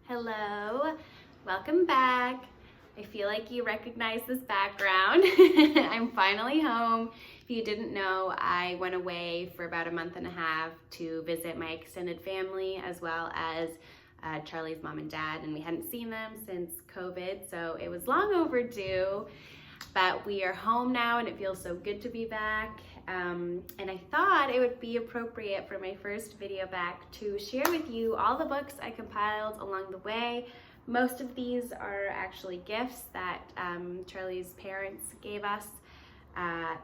Hello, welcome back. I feel like you recognize this background. I'm finally home. If you didn't know, I went away for about a month and a half to visit my extended family as well as Charlie's mom and dad, and we hadn't seen them since COVID, so it was long overdue. But we are home now and it feels so good to be back. And I thought it would be appropriate for my first video back to share with you all the books I compiled along the way. Most of these are actually gifts that Charlie's parents gave us.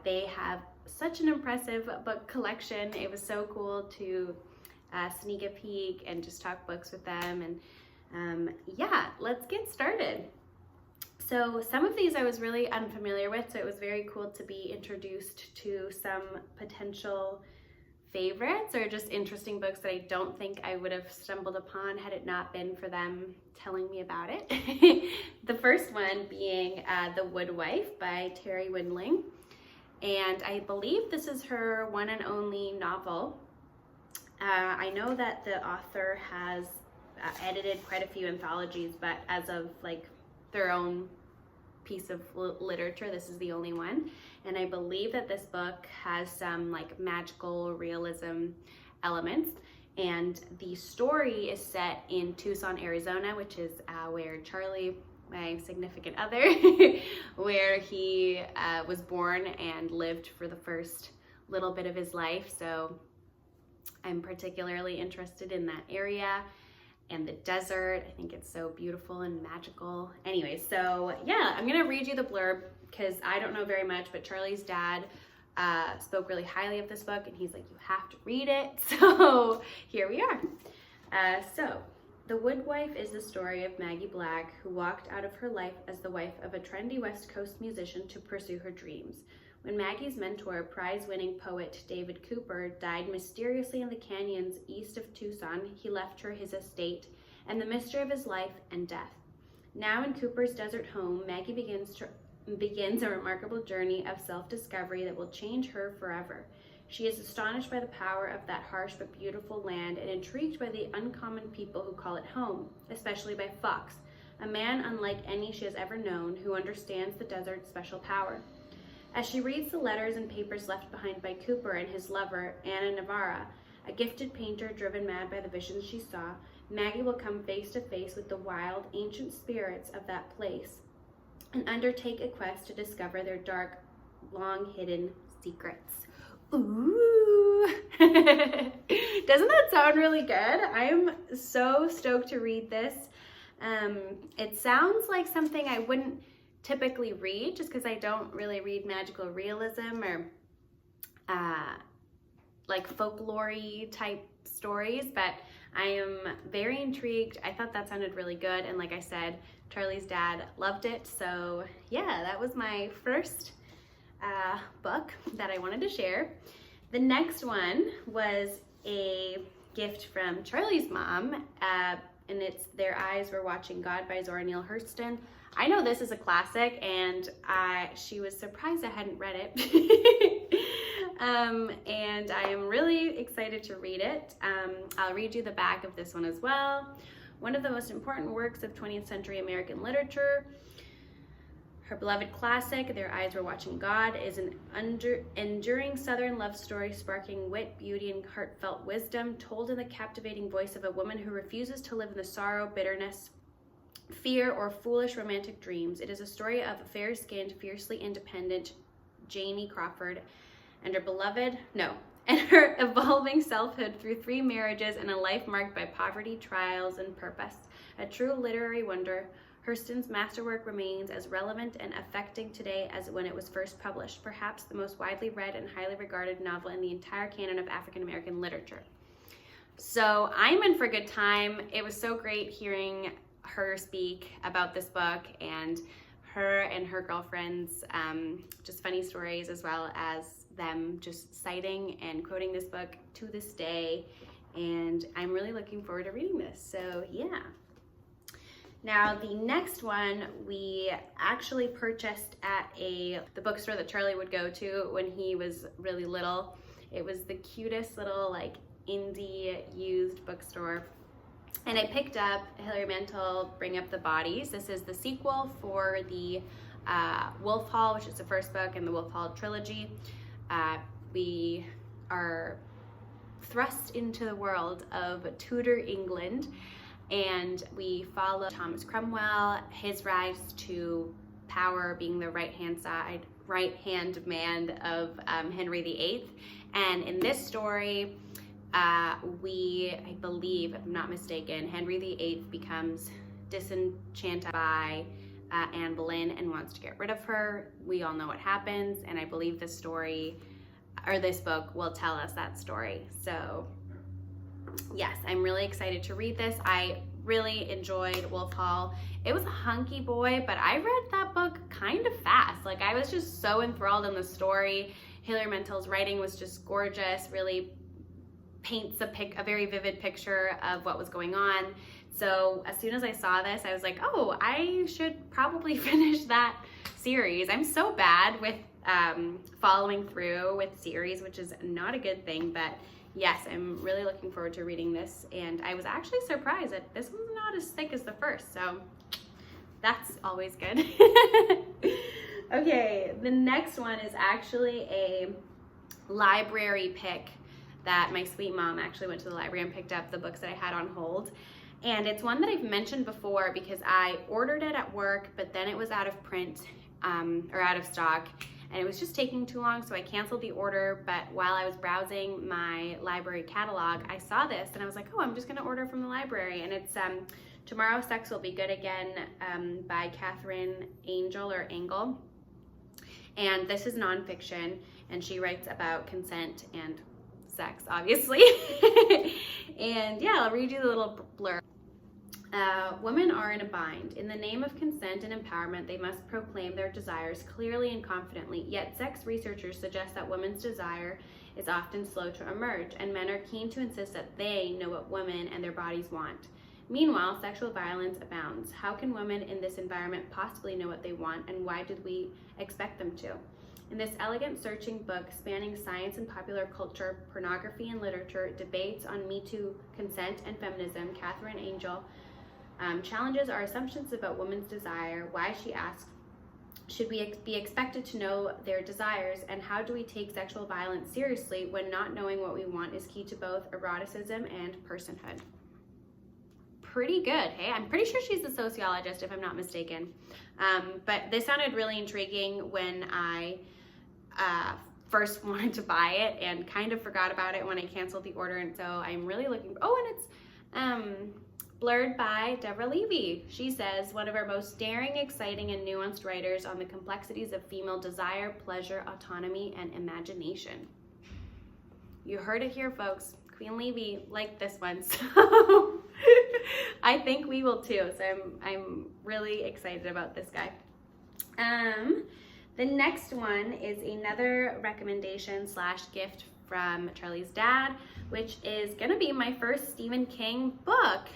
They have such an impressive book collection. It was so cool to sneak a peek and just talk books with them. And yeah, let's get started. So some of these I was really unfamiliar with, so it was very cool to be introduced to some potential favorites or just interesting books that I don't think I would have stumbled upon had it not been for them telling me about it. The first one being The Woodwife by Terry Windling. And I believe this is her one and only novel. I know that the author has edited quite a few anthologies, but as of like their own piece of literature, this is the only one. And I believe that this book has some like magical realism elements, and the story is set in Tucson, Arizona, which is where Charlie, my significant other, where he was born and lived for the first little bit of his life. So I'm particularly interested in that area and the desert. I think it's so beautiful and magical. Anyway, so yeah, I'm gonna read you the blurb because I don't know very much, but Charlie's dad spoke really highly of this book and he's like, you have to read it. So here we are. So The Woodwife is the story of Maggie Black, who walked out of her life as the wife of a trendy West Coast musician to pursue her dreams. When Maggie's mentor, prize-winning poet David Cooper, died mysteriously in the canyons east of Tucson, he left her his estate and the mystery of his life and death. Now in Cooper's desert home, Maggie begins a remarkable journey of self-discovery that will change her forever. She is astonished by the power of that harsh but beautiful land and intrigued by the uncommon people who call it home, especially by Fox, a man unlike any she has ever known who understands the desert's special power. As she reads the letters and papers left behind by Cooper and his lover, Anna Navarra, a gifted painter driven mad by the visions she saw, Maggie will come face to face with the wild, ancient spirits of that place and undertake a quest to discover their dark, long-hidden secrets. Ooh! Doesn't that sound really good? I am so stoked to read this. It sounds like something I wouldn't typically read just because I don't really read magical realism or like folklore-y type stories, but I am very intrigued. I thought that sounded really good, and like I said, Charlie's dad loved it, so yeah, that was my first book that I wanted to share. The next one was a gift from Charlie's mom, and it's Their Eyes Were Watching God by Zora Neale Hurston. I know this is a classic, and she was surprised I hadn't read it. And I am really excited to read it. I'll read you the back of this one as well. One of the most important works of 20th century American literature. Her beloved classic, Their Eyes Were Watching God, is an enduring Southern love story sparking wit, beauty, and heartfelt wisdom, told in the captivating voice of a woman who refuses to live in the sorrow, bitterness, fear, or foolish romantic dreams. It is a story of a fair-skinned, fiercely independent Janie Crawford and her evolving selfhood through 3 marriages and a life marked by poverty, trials, and purpose. A true literary wonder, Hurston's masterwork remains as relevant and affecting today as when it was first published, perhaps the most widely read and highly regarded novel in the entire canon of African American literature. So I'm in for a good time. It was so great hearing her speak about this book and her girlfriends, just funny stories, as well as them just citing and quoting this book to this day. And I'm really looking forward to reading this. So yeah. Now the next one we actually purchased at the bookstore that Charlie would go to when he was really little. It was the cutest little like indie used bookstore. And I picked up Hilary Mantel, Bring Up the Bodies. This is the sequel for the Wolf Hall, which is the first book in the Wolf Hall trilogy. We are thrust into the world of Tudor England, and we follow Thomas Cromwell, his rise to power, being the right-hand man of Henry VIII. And in this story, I believe, if I'm not mistaken, Henry VIII becomes disenchanted by Anne Boleyn and wants to get rid of her. We all know what happens, and I believe this story, or this book, will tell us that story. So yes, I'm really excited to read this. I really enjoyed Wolf Hall. It was a hunky boy, but I read that book kind of fast. Like, I was just so enthralled in the story. Hilary Mantel's writing was just gorgeous, really paints a very vivid picture of what was going on. So as soon as I saw this, I was like, oh, I should probably finish that series. I'm so bad with following through with series, which is not a good thing, but yes, I'm really looking forward to reading this. And I was actually surprised that this one's not as thick as the first, so that's always good. Okay, the next one is actually a library pick that my sweet mom actually went to the library and picked up the books that I had on hold. And it's one that I've mentioned before because I ordered it at work, but then it was out of print or out of stock, and it was just taking too long, so I canceled the order. But while I was browsing my library catalog, I saw this and I was like, oh, I'm just gonna order from the library. And it's Tomorrow Sex Will Be Good Again by Catherine Engel. And this is nonfiction, and she writes about consent and sex, obviously. And yeah, I'll read you the little blurb. Women are in a bind. In the name of consent and empowerment, they must proclaim their desires clearly and confidently. Yet sex researchers suggest that women's desire is often slow to emerge, and men are keen to insist that they know what women and their bodies want. Meanwhile, sexual violence abounds. How can women in this environment possibly know what they want, and why did we expect them to? In this elegant, searching book spanning science and popular culture, pornography and literature, debates on Me Too, consent, and feminism, Catherine Engel challenges our assumptions about women's desire. Why, she asks, should we be expected to know their desires, and how do we take sexual violence seriously when not knowing what we want is key to both eroticism and personhood? Pretty good, hey? I'm pretty sure she's a sociologist, if I'm not mistaken. But this sounded really intriguing when I first wanted to buy it, and kind of forgot about it when I canceled the order. And so I'm really looking. Oh, and it's blurred by Deborah Levy. She says, one of our most daring, exciting, and nuanced writers on the complexities of female desire, pleasure, autonomy, and imagination. You heard it here, folks. Queen Levy liked this one, so I think we will too. So I'm really excited about this guy. The next one is another recommendation / gift from Charlie's dad, which is gonna be my first Stephen King book.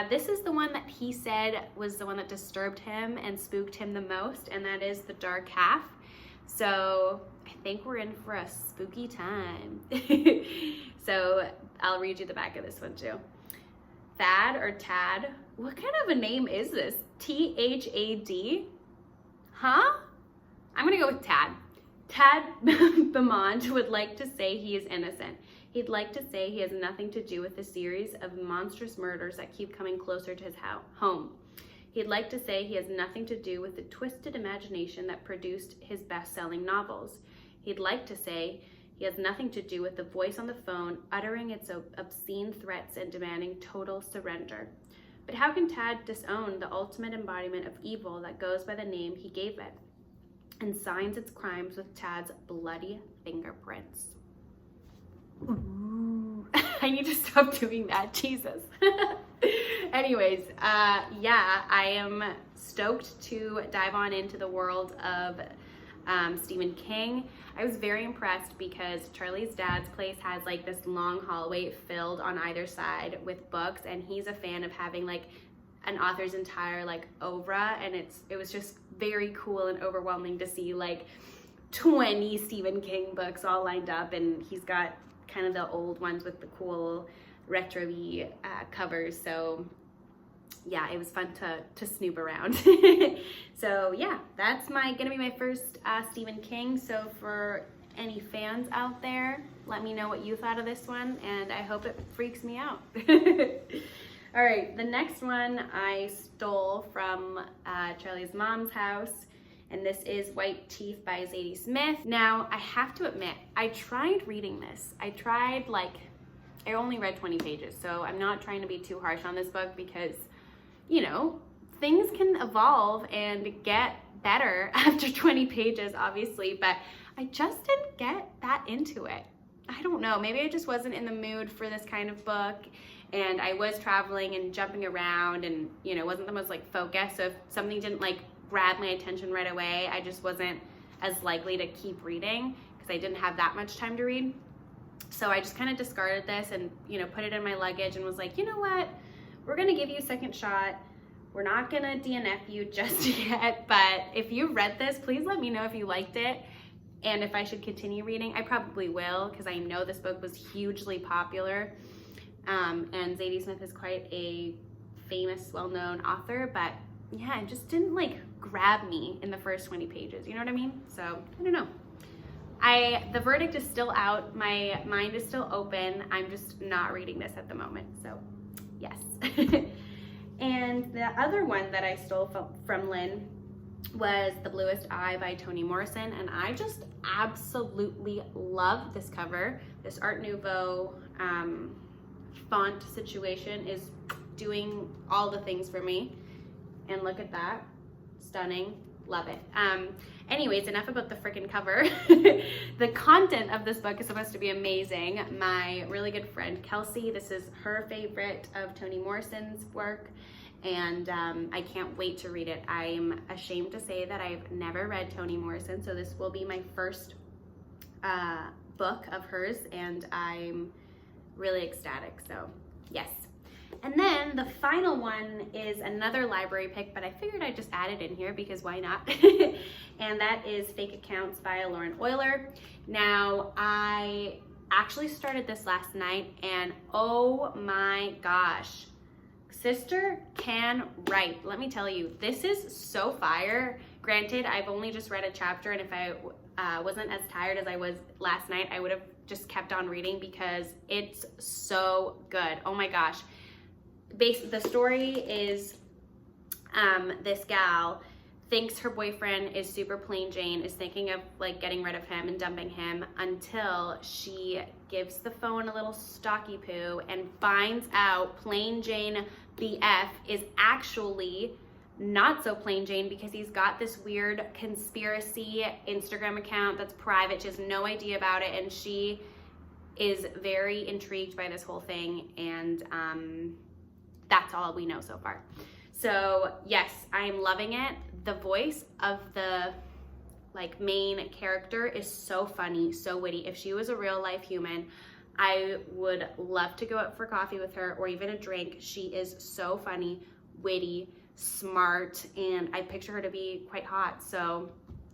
This is the one that he said was the one that disturbed him and spooked him the most, and that is The Dark Half. So I think we're in for a spooky time. So I'll read you the back of this one too. Thad or Tad, what kind of a name is this? T-H-A-D? Huh? I'm gonna go with Tad. Tad Beaumont would like to say he is innocent. He'd like to say he has nothing to do with the series of monstrous murders that keep coming closer to his home. He'd like to say he has nothing to do with the twisted imagination that produced his best-selling novels. He'd like to say he has nothing to do with the voice on the phone uttering its obscene threats and demanding total surrender. But how can Tad disown the ultimate embodiment of evil that goes by the name he gave it and signs its crimes with Tad's bloody fingerprints? Ooh. I need to stop doing that, Jesus. Anyways, yeah, I am stoked to dive on into the world of Stephen King. I was very impressed because Charlie's dad's place has like this long hallway filled on either side with books, and he's a fan of having like an author's entire like oeuvre, and it was just very cool and overwhelming to see like 20 Stephen King books all lined up, and he's got kind of the old ones with the cool retro-y covers. So yeah, it was fun to snoop around. So yeah, that's gonna be my first Stephen King. So for any fans out there, let me know what you thought of this one, and I hope it freaks me out. All right, the next one I stole from Charlie's mom's house, and this is White Teeth by Zadie Smith. Now, I have to admit, I tried reading this. I only read 20 pages, so I'm not trying to be too harsh on this book because, you know, things can evolve and get better after 20 pages, obviously, but I just didn't get that into it. I don't know, maybe I just wasn't in the mood for this kind of book, and I was traveling and jumping around and, you know, wasn't the most like focused, so if something didn't like grab my attention right away, I just wasn't as likely to keep reading because I didn't have that much time to read. So I just kind of discarded this and, you know, put it in my luggage and was like, you know what, we're gonna give you a second shot. We're not gonna DNF you just yet, but if you read this, please let me know if you liked it and if I should continue reading. I probably will because I know this book was hugely popular. And Zadie Smith is quite a famous, well-known author, but yeah, it just didn't like grab me in the first 20 pages, you know what I mean? So, I don't know. The verdict is still out. My mind is still open. I'm just not reading this at the moment, so yes. And the other one that I stole from Lynn was The Bluest Eye by Toni Morrison, and I just absolutely love this cover. This Art Nouveau font situation is doing all the things for me, and look at that, stunning, love it. Anyways, enough about the freaking cover. The content of this book is supposed to be amazing. My really good friend Kelsey, this is her favorite of Toni Morrison's work, and I can't wait to read it. I'm ashamed to say that I've never read Toni Morrison, so this will be my first book of hers, and I'm really ecstatic, so yes. And then the final one is another library pick, but I figured I'd just add it in here because why not? And that is Fake Accounts by Lauren Euler. Now, I actually started this last night, and oh my gosh, sister can write. Let me tell you, this is so fire. Granted, I've only just read a chapter, and if I wasn't as tired as I was last night, I would have just kept on reading because it's so good. Oh my gosh. The story is this gal thinks her boyfriend is super plain Jane, is thinking of like getting rid of him and dumping him, until she gives the phone a little stocky poo and finds out plain Jane BF is actually not so plain Jane because he's got this weird conspiracy Instagram account that's private. She has no idea about it, and she is very intrigued by this whole thing, and that's all we know so far. So yes, I am loving it. The voice of the like main character is so funny, so witty. If she was a real life human, I would love to go out for coffee with her or even a drink. She is so funny, witty, smart, and I picture her to be quite hot. So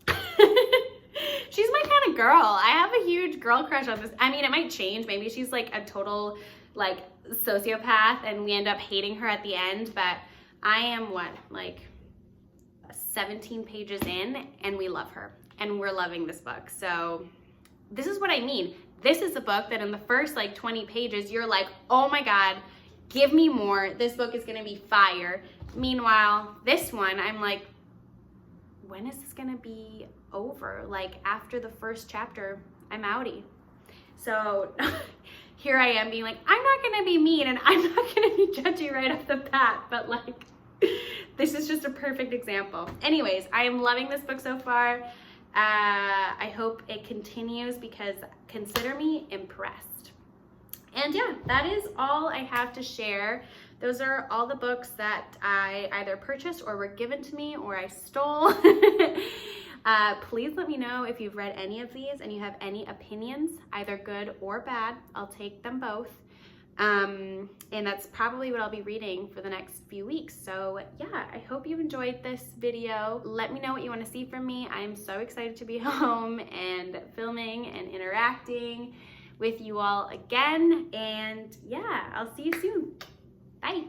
she's my kind of girl. I have a huge girl crush on this. I mean, it might change. Maybe she's like a total like sociopath and we end up hating her at the end, but I am like 17 pages in and we love her and we're loving this book. So this is what I mean. This is a book that in the first like 20 pages, you're like, oh my God, give me more. This book is gonna be fire. Meanwhile, this one, I'm like, when is this gonna be over? Like after the first chapter, I'm outie. So here I am being like, I'm not gonna be mean and I'm not gonna be judgy right off the bat, but like, this is just a perfect example. Anyways, I am loving this book so far. I hope it continues because consider me impressed. And yeah, that is all I have to share. Those are all the books that I either purchased or were given to me or I stole. Please let me know if you've read any of these and you have any opinions, either good or bad. I'll take them both. And that's probably what I'll be reading for the next few weeks. So yeah, I hope you enjoyed this video. Let me know what you want to see from me. I am so excited to be home and filming and interacting with you all again. And yeah, I'll see you soon. Bye.